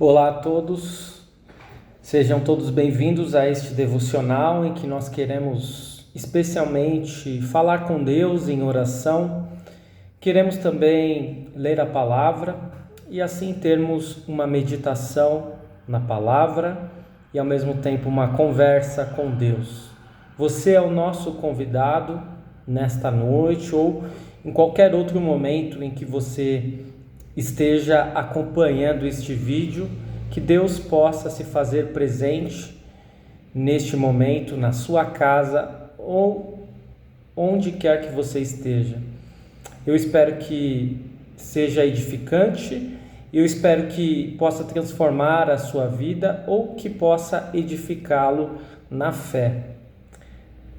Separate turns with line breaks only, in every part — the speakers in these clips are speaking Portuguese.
Olá a todos, sejam todos bem-vindos a este devocional em que nós queremos especialmente falar com Deus em oração. Queremos também ler a palavra e assim termos uma meditação na palavra e ao mesmo tempo uma conversa com Deus. Você é o nosso convidado nesta noite ou em qualquer outro momento em que você esteja acompanhando este vídeo, que Deus possa se fazer presente neste momento, na sua casa ou onde quer que você esteja. Eu espero que seja edificante, eu espero que possa transformar a sua vida ou que possa edificá-lo na fé.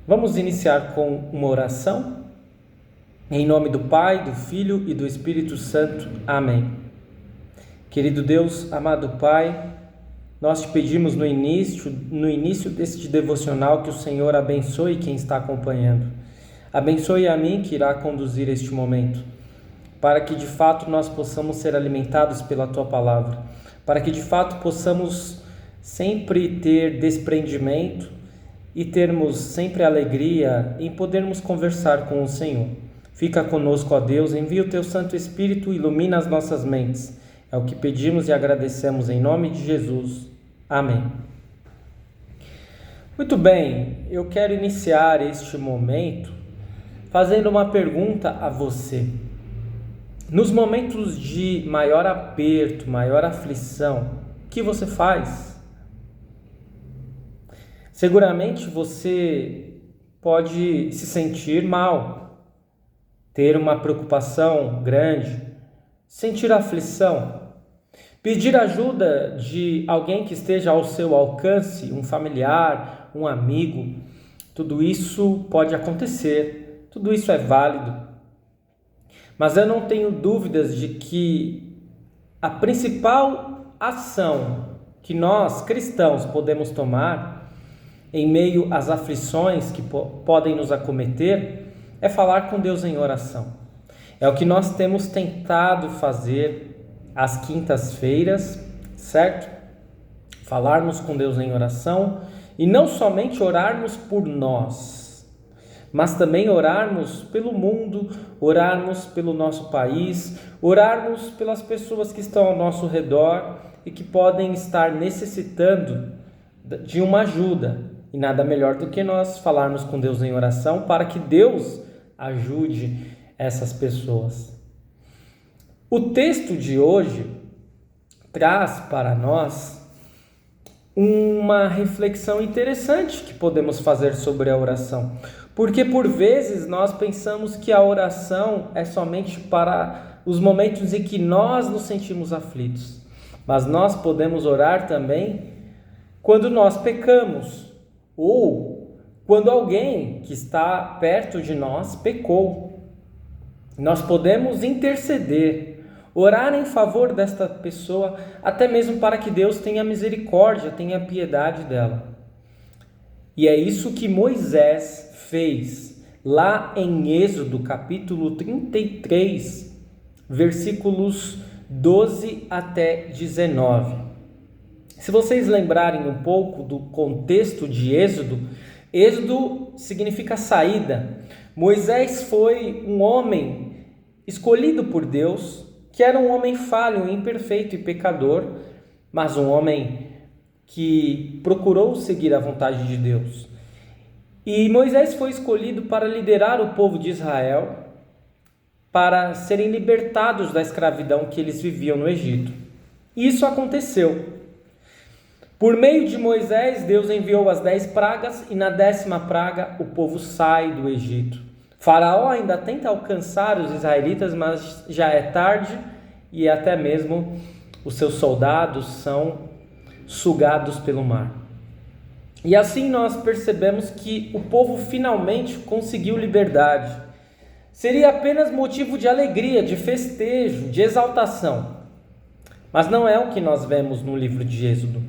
Vamos iniciar com uma oração? Em nome do Pai, do Filho e do Espírito Santo. Amém. Querido Deus, amado Pai, nós te pedimos no início deste devocional que o Senhor abençoe quem está acompanhando. Abençoe a mim que irá conduzir este momento, para que de fato nós possamos ser alimentados pela Tua Palavra, para que de fato possamos sempre ter desprendimento e termos sempre alegria em podermos conversar com o Senhor. Fica conosco, ó Deus, envia o Teu Santo Espírito e ilumina as nossas mentes. É o que pedimos e agradecemos em nome de Jesus. Amém. Muito bem, eu quero iniciar este momento fazendo uma pergunta a você. Nos momentos de maior aperto, maior aflição, o que você faz? Seguramente você pode se sentir mal, ter uma preocupação grande, sentir aflição, pedir ajuda de alguém que esteja ao seu alcance, um familiar, um amigo. Tudo isso pode acontecer, tudo isso é válido. Mas eu não tenho dúvidas de que a principal ação que nós cristãos podemos tomar em meio às aflições que podem nos acometer é falar com Deus em oração. É o que nós temos tentado fazer às quintas-feiras, certo? Falarmos com Deus em oração e não somente orarmos por nós, mas também orarmos pelo mundo, orarmos pelo nosso país, orarmos pelas pessoas que estão ao nosso redor e que podem estar necessitando de uma ajuda. E nada melhor do que nós falarmos com Deus em oração para que Deus ajude essas pessoas. O texto de hoje traz para nós uma reflexão interessante que podemos fazer sobre a oração. Porque por vezes nós pensamos que a oração é somente para os momentos em que nós nos sentimos aflitos. Mas nós podemos orar também quando nós pecamos ou quando alguém que está perto de nós pecou. Nós podemos interceder, orar em favor desta pessoa, até mesmo para que Deus tenha misericórdia, tenha piedade dela. E é isso que Moisés fez lá em Êxodo, capítulo 33, versículos 12 até 19. Se vocês lembrarem um pouco do contexto de Êxodo, Êxodo significa saída. Moisés foi um homem escolhido por Deus, que era um homem falho, imperfeito e pecador, mas um homem que procurou seguir a vontade de Deus. E Moisés foi escolhido para liderar o povo de Israel, para serem libertados da escravidão que eles viviam no Egito. E isso aconteceu. Por meio de Moisés, Deus enviou as 10 pragas e na 10ª praga o povo sai do Egito. Faraó ainda tenta alcançar os israelitas, mas já é tarde e até mesmo os seus soldados são sugados pelo mar. E assim nós percebemos que o povo finalmente conseguiu liberdade. Seria apenas motivo de alegria, de festejo, de exaltação. Mas não é o que nós vemos no livro de Êxodo.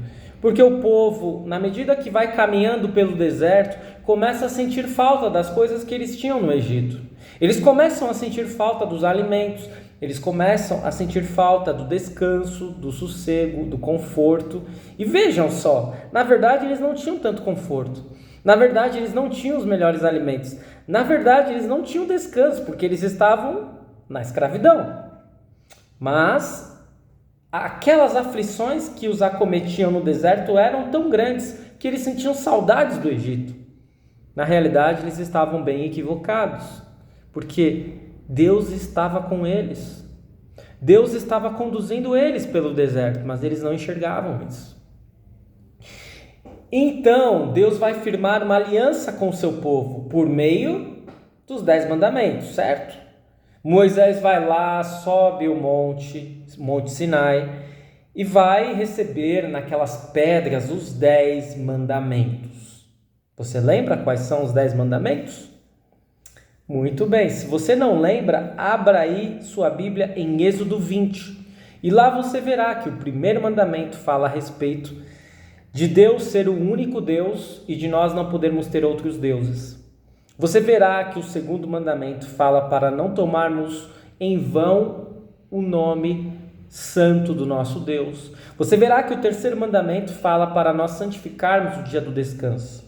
Porque o povo, na medida que vai caminhando pelo deserto, começa a sentir falta das coisas que eles tinham no Egito. Eles começam a sentir falta dos alimentos, Eles começam a sentir falta do descanso, do sossego, do conforto. E vejam só, na verdade eles não tinham tanto conforto. Na verdade eles não tinham os melhores alimentos. Na verdade eles não tinham descanso, porque eles estavam na escravidão. Mas aquelas aflições que os acometiam no deserto eram tão grandes que eles sentiam saudades do Egito. Na realidade eles estavam bem equivocados, porque Deus estava com eles. Deus estava conduzindo eles pelo deserto, mas eles não enxergavam isso. Então, Deus vai firmar uma aliança com o seu povo por meio dos 10 mandamentos, certo? Moisés vai lá, sobe o Monte Sinai, e vai receber naquelas pedras os 10 mandamentos. Você lembra quais são os 10 mandamentos? Muito bem, se você não lembra, abra aí sua Bíblia em Êxodo 20. E lá você verá que o primeiro mandamento fala a respeito de Deus ser o único Deus e de nós não podermos ter outros deuses. Você verá que o segundo mandamento fala para não tomarmos em vão o nome santo do nosso Deus. Você verá que o terceiro mandamento fala para nós santificarmos o dia do descanso.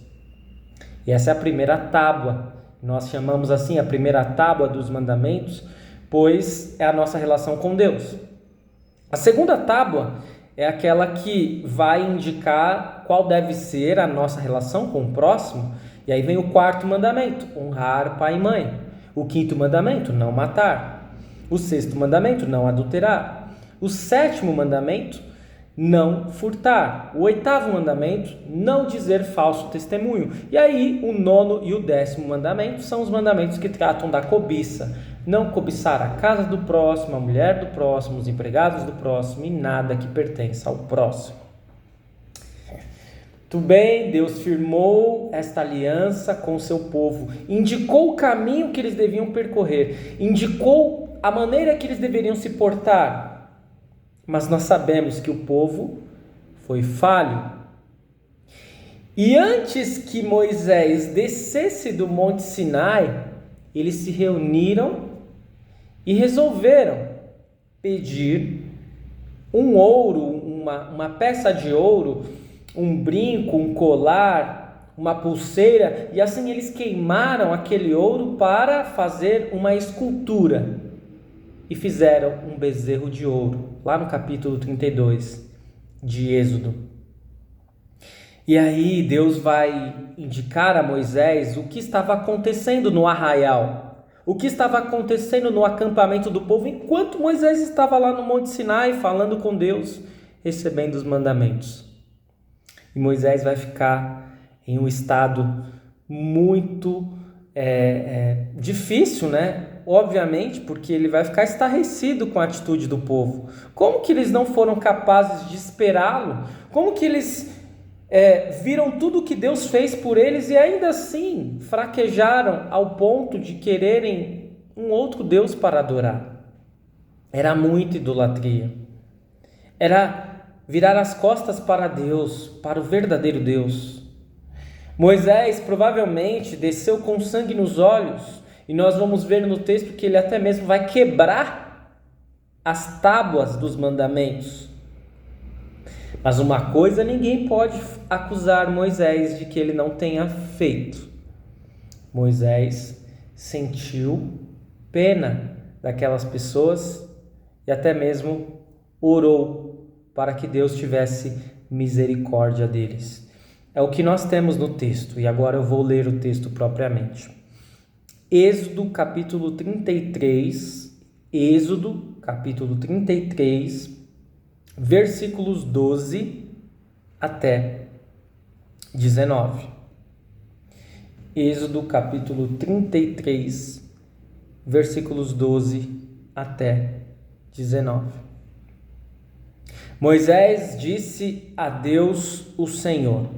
E essa é a primeira tábua. Nós chamamos assim a primeira tábua dos mandamentos, pois é a nossa relação com Deus. A segunda tábua é aquela que vai indicar qual deve ser a nossa relação com o próximo. E aí vem o quarto mandamento, honrar pai e mãe. O quinto mandamento, não matar. O sexto mandamento, não adulterar. O sétimo mandamento, não furtar. O oitavo mandamento, não dizer falso testemunho. E aí, o nono e o 10º mandamento são os mandamentos que tratam da cobiça. Não cobiçar a casa do próximo, a mulher do próximo, os empregados do próximo e nada que pertença ao próximo. Muito bem, Deus firmou esta aliança com o seu povo, indicou o caminho que eles deviam percorrer, indicou a maneira que eles deveriam se portar. Mas nós sabemos que o povo foi falho. E antes que Moisés descesse do Monte Sinai, eles se reuniram e resolveram pedir um ouro, uma peça de ouro, um brinco, um colar, uma pulseira, e assim eles queimaram aquele ouro para fazer uma escultura. E fizeram um bezerro de ouro, lá no capítulo 32 de Êxodo. E aí Deus vai indicar a Moisés o que estava acontecendo no arraial, o que estava acontecendo no acampamento do povo, enquanto Moisés estava lá no Monte Sinai falando com Deus, recebendo os mandamentos. E Moisés vai ficar em um estado muito difícil, né? Obviamente, porque ele vai ficar estarrecido com a atitude do povo. Como que eles não foram capazes de esperá-lo? Como que eles viram tudo que Deus fez por eles e ainda assim fraquejaram ao ponto de quererem um outro Deus para adorar? Era muita idolatria. Era virar as costas para Deus, para o verdadeiro Deus. Moisés provavelmente desceu com sangue nos olhos, e nós vamos ver no texto que ele até mesmo vai quebrar as tábuas dos mandamentos. Mas uma coisa ninguém pode acusar Moisés de que ele não tenha feito. Moisés sentiu pena daquelas pessoas e até mesmo orou para que Deus tivesse misericórdia deles. É o que nós temos no texto, e agora eu vou ler o texto propriamente. Êxodo capítulo 33, versículos 12 até 19. Êxodo capítulo 33, versículos 12 até 19. Moisés disse a Deus, o Senhor: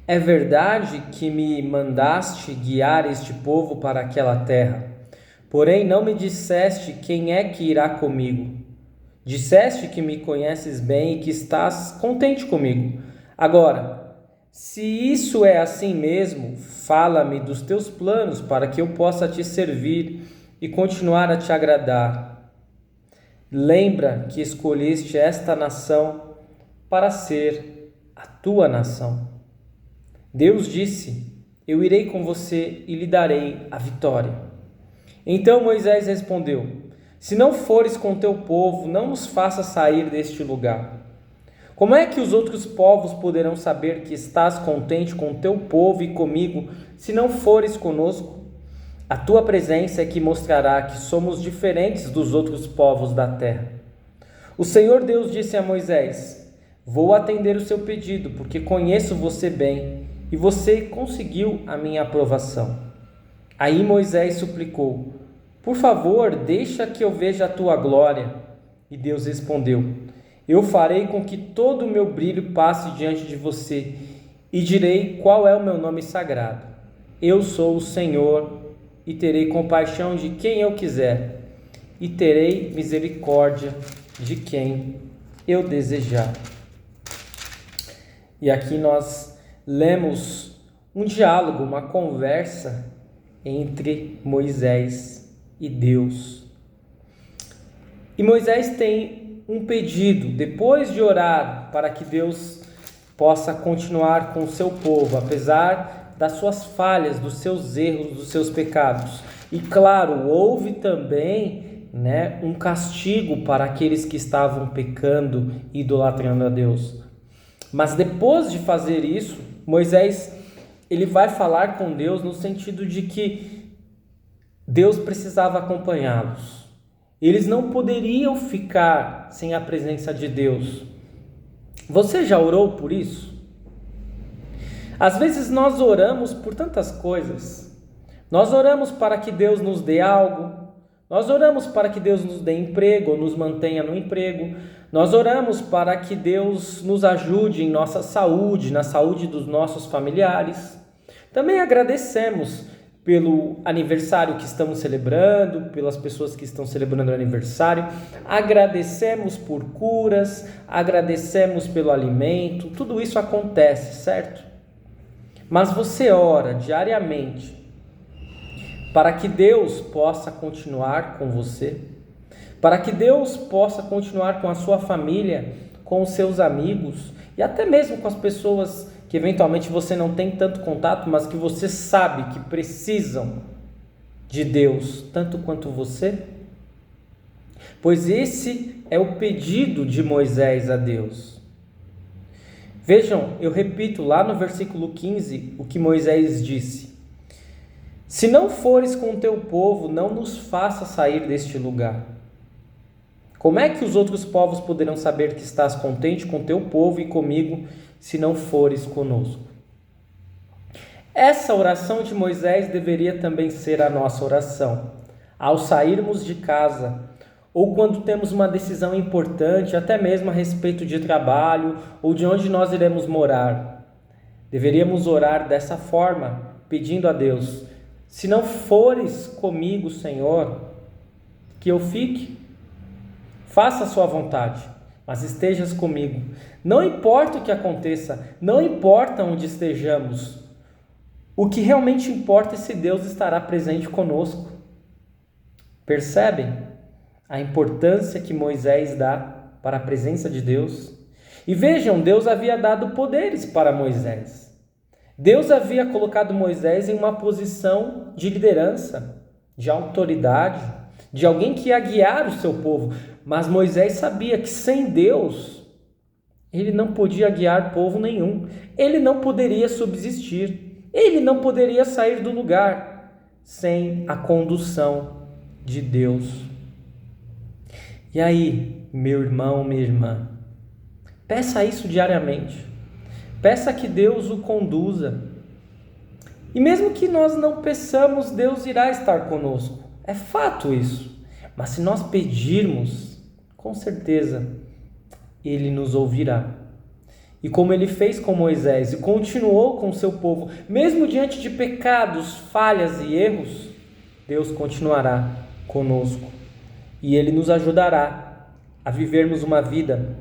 é verdade que me mandaste guiar este povo para aquela terra, porém não me disseste quem é que irá comigo. Disseste que me conheces bem e que estás contente comigo. Agora, se isso é assim mesmo, fala-me dos teus planos para que eu possa te servir e continuar a te agradar. Lembra que escolheste esta nação para ser a tua nação. Deus disse: eu irei com você e lhe darei a vitória. Então Moisés respondeu: se não fores com teu povo, não nos faças sair deste lugar. Como é que os outros povos poderão saber que estás contente com teu povo e comigo, se não fores conosco? A tua presença é que mostrará que somos diferentes dos outros povos da terra. O Senhor Deus disse a Moisés: vou atender o seu pedido, porque conheço você bem e você conseguiu a minha aprovação. Aí Moisés suplicou: por favor, deixa que eu veja a tua glória. E Deus respondeu: eu farei com que todo o meu brilho passe diante de você e direi qual é o meu nome sagrado. Eu sou o Senhor e terei compaixão de quem eu quiser e terei misericórdia de quem eu desejar. E aqui nós lemos um diálogo, uma conversa entre Moisés e Deus. E Moisés tem um pedido, depois de orar para que Deus possa continuar com o seu povo, apesar das suas falhas, dos seus erros, dos seus pecados. E claro, houve também um castigo para aqueles que estavam pecando e idolatrando a Deus. Mas depois de fazer isso, Moisés ele vai falar com Deus no sentido de que Deus precisava acompanhá-los. Eles não poderiam ficar sem a presença de Deus. Você já orou por isso? Às vezes nós oramos por tantas coisas. Nós oramos para que Deus nos dê algo. Nós oramos para que Deus nos dê emprego ou nos mantenha no emprego. Nós oramos para que Deus nos ajude em nossa saúde, na saúde dos nossos familiares. Também agradecemos pelo aniversário que estamos celebrando, pelas pessoas que estão celebrando o aniversário. Agradecemos por curas, agradecemos pelo alimento. Tudo isso acontece, certo? Mas você ora diariamente para que Deus possa continuar com você, para que Deus possa continuar com a sua família, com os seus amigos e até mesmo com as pessoas que eventualmente você não tem tanto contato, mas que você sabe que precisam de Deus tanto quanto você? Pois esse é o pedido de Moisés a Deus. Vejam, eu repito lá no versículo 15 o que Moisés disse: se não fores com o teu povo, não nos faça sair deste lugar. Como é que os outros povos poderão saber que estás contente com teu povo e comigo, se não fores conosco? Essa oração de Moisés deveria também ser a nossa oração. Ao sairmos de casa, ou quando temos uma decisão importante, até mesmo a respeito de trabalho, ou de onde nós iremos morar, deveríamos orar dessa forma, pedindo a Deus: se não fores comigo, Senhor, que eu fique. Faça a sua vontade, mas estejas comigo. Não importa o que aconteça, não importa onde estejamos. O que realmente importa é se Deus estará presente conosco. Percebem a importância que Moisés dá para a presença de Deus? E vejam, Deus havia dado poderes para Moisés. Deus havia colocado Moisés em uma posição de liderança, de autoridade, de alguém que ia guiar o seu povo. Mas Moisés sabia que sem Deus, ele não podia guiar povo nenhum. Ele não poderia subsistir. Ele não poderia sair do lugar sem a condução de Deus. E aí, meu irmão, minha irmã, peça isso diariamente. Peça que Deus o conduza. E mesmo que nós não peçamos, Deus irá estar conosco. É fato isso. Mas se nós pedirmos, com certeza Ele nos ouvirá. E como Ele fez com Moisés e continuou com o seu povo, mesmo diante de pecados, falhas e erros, Deus continuará conosco. E Ele nos ajudará a vivermos uma vida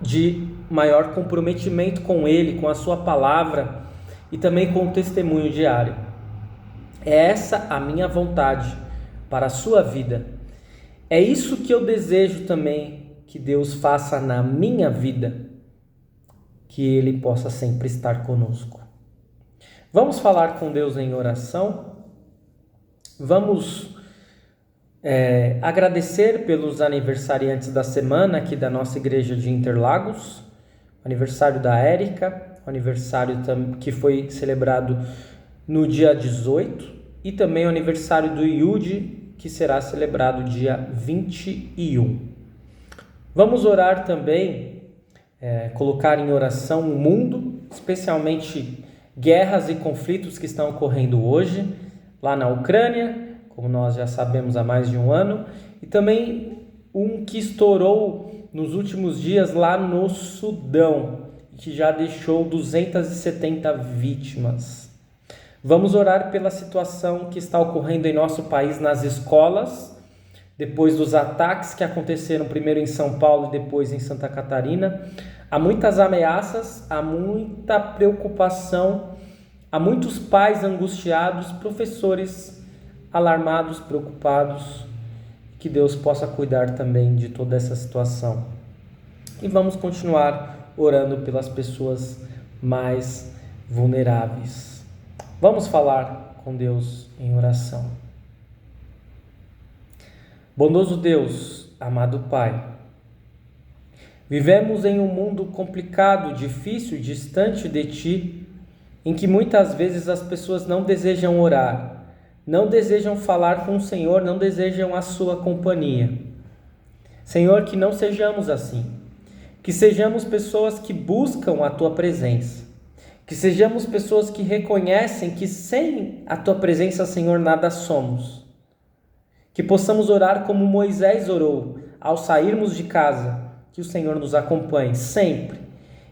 de maior comprometimento com Ele, com a sua palavra e também com o testemunho diário. É essa a minha vontade para a sua vida. É isso que eu desejo também que Deus faça na minha vida, que Ele possa sempre estar conosco. Vamos falar com Deus em oração? Vamos agradecer pelos aniversariantes da semana aqui da nossa igreja de Interlagos, aniversário da Érica, aniversário que foi celebrado no dia 18, e também o aniversário do Yudi, que será celebrado dia 21. Vamos orar também, colocar em oração o mundo, especialmente guerras e conflitos que estão ocorrendo hoje, lá na Ucrânia, como nós já sabemos há mais de um ano, e também um que estourou nos últimos dias lá no Sudão, que já deixou 270 vítimas. Vamos orar pela situação que está ocorrendo em nosso país nas escolas, depois dos ataques que aconteceram primeiro em São Paulo e depois em Santa Catarina. Há muitas ameaças, há muita preocupação, há muitos pais angustiados, professores alarmados, preocupados. Que Deus possa cuidar também de toda essa situação. E vamos continuar orando pelas pessoas mais vulneráveis. Vamos falar com Deus em oração. Bondoso Deus, amado Pai, vivemos em um mundo complicado, difícil, distante de Ti, em que muitas vezes as pessoas não desejam orar, não desejam falar com o Senhor, não desejam a Sua companhia. Senhor, que não sejamos assim, que sejamos pessoas que buscam a Tua presença, que sejamos pessoas que reconhecem que sem a Tua presença, Senhor, nada somos, que possamos orar como Moisés orou, ao sairmos de casa, que o Senhor nos acompanhe sempre.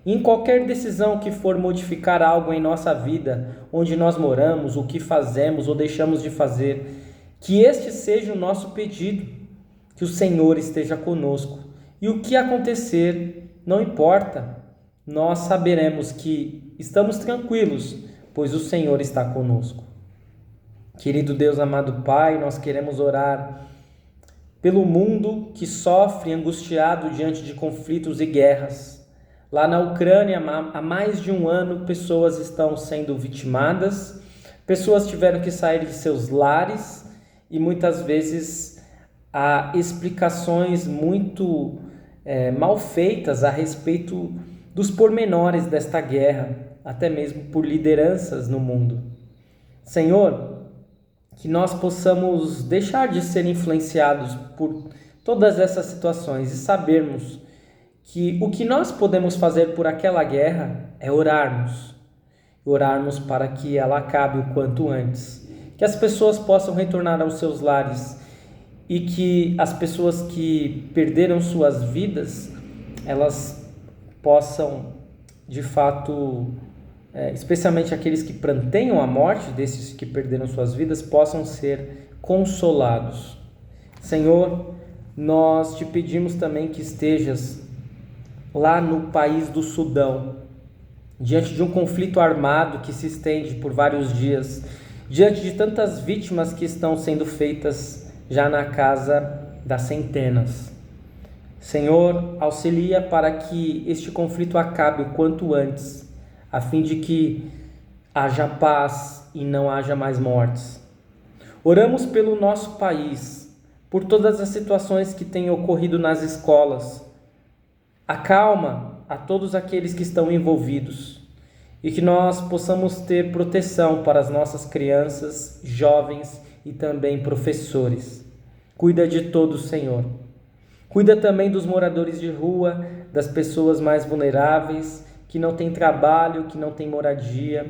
Em qualquer decisão que for modificar algo em nossa vida, onde nós moramos, o que fazemos ou deixamos de fazer, que este seja o nosso pedido, que o Senhor esteja conosco. E o que acontecer, não importa, nós saberemos que estamos tranquilos, pois o Senhor está conosco. Querido Deus, amado Pai, nós queremos orar pelo mundo que sofre angustiado diante de conflitos e guerras. Lá na Ucrânia, há mais de um ano, pessoas estão sendo vitimadas, pessoas tiveram que sair de seus lares e muitas vezes há explicações muito mal feitas a respeito dos pormenores desta guerra, até mesmo por lideranças no mundo. Senhor, que nós possamos deixar de ser influenciados por todas essas situações e sabermos que o que nós podemos fazer por aquela guerra é orarmos para que ela acabe o quanto antes, que as pessoas possam retornar aos seus lares e que as pessoas que perderam suas vidas, elas possam, de fato, especialmente aqueles que pranteiam a morte desses que perderam suas vidas, possam ser consolados. Senhor, nós te pedimos também que estejas lá no país do Sudão, diante de um conflito armado que se estende por vários dias, diante de tantas vítimas que estão sendo feitas já na casa das centenas. Senhor, auxilia para que este conflito acabe o quanto antes, a fim de que haja paz e não haja mais mortes. Oramos pelo nosso país, por todas as situações que têm ocorrido nas escolas. Acalma a todos aqueles que estão envolvidos e que nós possamos ter proteção para as nossas crianças, jovens e também professores. Cuida de todos, Senhor. Cuida também dos moradores de rua, das pessoas mais vulneráveis, que não têm trabalho, que não têm moradia.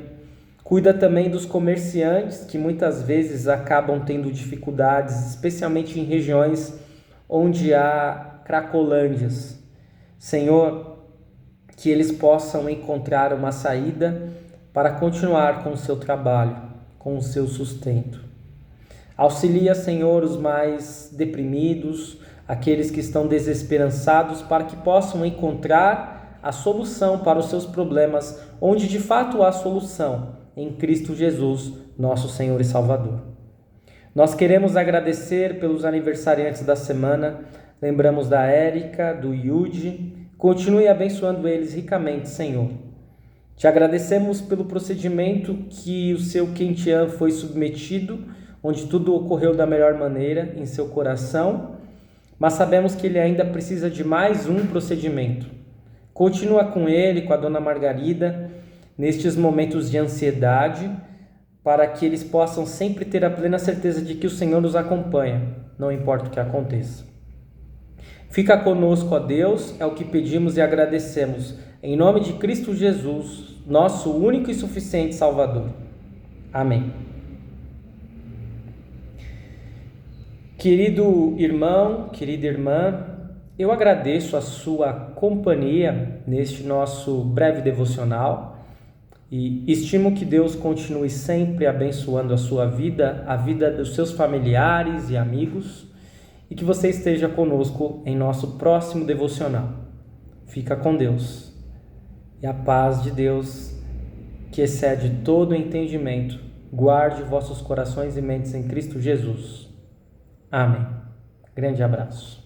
Cuida também dos comerciantes, que muitas vezes acabam tendo dificuldades, especialmente em regiões onde há cracolândias. Senhor, que eles possam encontrar uma saída para continuar com o seu trabalho, com o seu sustento. Auxilia, Senhor, os mais deprimidos, aqueles que estão desesperançados, para que possam encontrar a solução para os seus problemas, onde de fato há solução, em Cristo Jesus, nosso Senhor e Salvador. Nós queremos agradecer pelos aniversariantes da semana. Lembramos da Érica, do Yudi. Continue abençoando eles ricamente, Senhor. Te agradecemos pelo procedimento que o seu Quentian foi submetido, onde tudo ocorreu da melhor maneira em seu coração, mas sabemos que ele ainda precisa de mais um procedimento. Continua com ele, com a dona Margarida, nestes momentos de ansiedade, para que eles possam sempre ter a plena certeza de que o Senhor nos acompanha, não importa o que aconteça. Fica conosco, ó Deus, é o que pedimos e agradecemos. Em nome de Cristo Jesus, nosso único e suficiente Salvador. Amém. Querido irmão, querida irmã, eu agradeço a sua companhia neste nosso breve devocional e estimo que Deus continue sempre abençoando a sua vida, a vida dos seus familiares e amigos, e que você esteja conosco em nosso próximo devocional. Fica com Deus. E a paz de Deus, que excede todo o entendimento, guarde vossos corações e mentes em Cristo Jesus. Amém. Grande abraço.